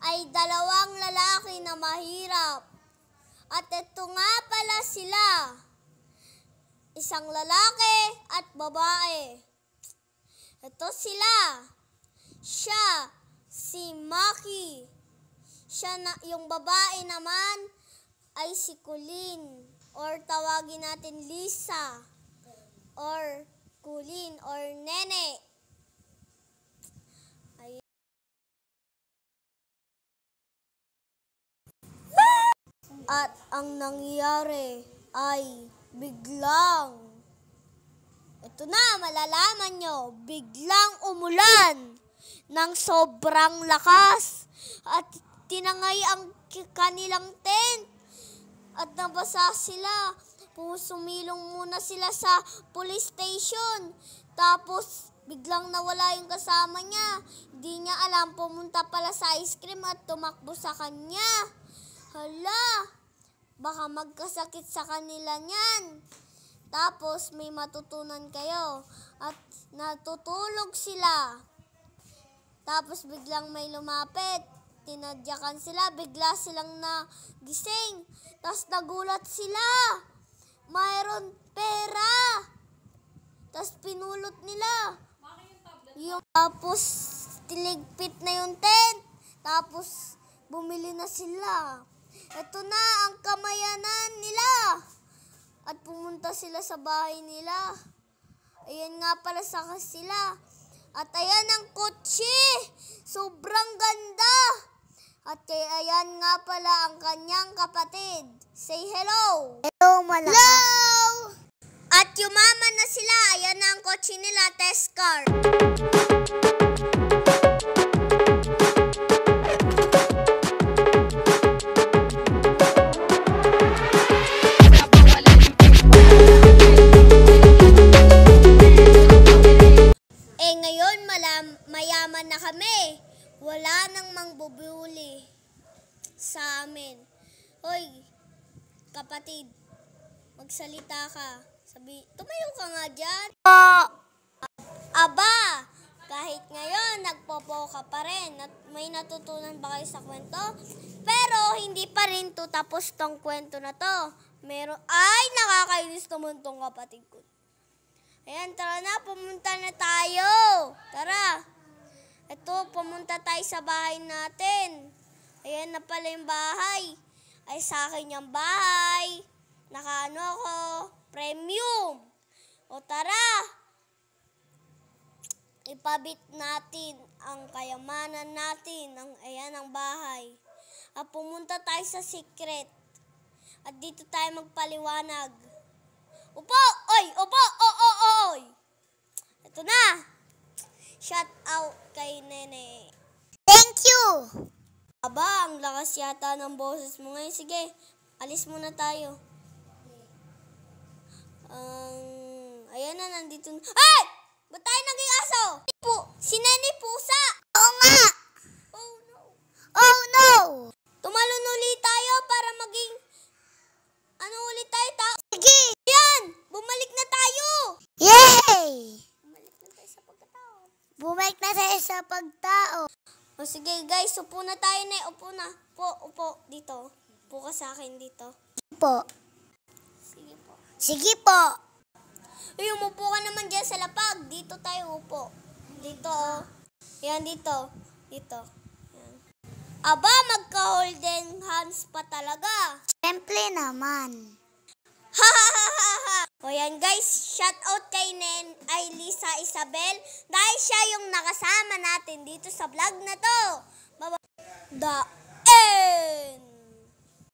ay dalawang lalaki na mahirap. At ito nga pala sila, isang lalaki at babae. Ito sila. Siya, si Maki. Yung babae naman ay si Kulin, or tawagin natin Lisa, or Kulin, or Nene. At ang nangyari ay biglang, ito na, malalaman nyo, biglang umulan ng sobrang lakas at tinangay ang kanilang tent at nabasa sila. Sumilong muna sila sa police station, tapos biglang nawala yung kasama niya. Hindi niya alam, pumunta pala sa ice cream at tumakbo sa kanya. Hala, baka magkasakit sa kanila niyan. Tapos may matutunan kayo at natutulog sila. Tapos biglang may lumapit, tinadyakan sila, bigla silang nagising. Tapos nagulat sila, mayroon pera. Tapos pinulot nila. Tapos tiligpit na yung tent. Tapos bumili na sila. Ito na ang kamayanan nila. At pumunta sila sa bahay nila. Ayan nga pala sila. At ayan ang kotse. Sobrang ganda. At ayan nga pala ang kanyang kapatid. Say hello. Hello, Mala. Hello! At yumaman na sila. Ayan na ang kotse nila, test car. Mayaman na kami. Wala nang mangbubuli sa amin. Hoy, kapatid, magsalita ka. Tumayo ka nga dyan. Aba, kahit ngayon, nagpopo ka pa rin. May natutunan ba kayo sa kwento? Pero, hindi pa rin to tapos tong kwento na to. Ay, nakakainis naman tong kapatid ko. Ayan, tara na, pumunta na tayo. Tara. Ito, pumunta tayo sa bahay natin. Ayan na pala yung bahay. Ay, sa akin yung bahay. Nakaano ako, premium. O tara. Ipabit natin ang kayamanan natin. Ayan ang bahay. At pumunta tayo sa secret. At dito tayo magpaliwanag. Upo! Oy! Upo! Oy! Ito na. Shout out kay Nene. Thank you! Aba, ang lakas yata ng boses mo ngayon. Sige, alis muna tayo. Ayan na, nandito na. Ay! Ba't tayo naging aso? Si Nene Pusa! Oo nga! Oh no! Oh no! Tumalon ulit tayo para maging ulit tayo, tao. Sige! Yan! Bumalik na tayo! Yay! Bumalik na tayo sa pagkatao. Bumalik na tayo sa pagtao. O sige guys, upo na tayo na. Upo na. Upo. Dito. Upo ka sa akin dito. Po. Sige po. Sige po. Uy, umupo ka naman dyan sa lapag. Dito tayo upo. Dito. Yan, dito. Dito. Yan. Aba, magka-holding hands pa talaga. Siyempre naman. O yan guys, shout out kay Lisa Isabel dahil siya yung nakasama natin dito sa vlog na to. Bye-bye.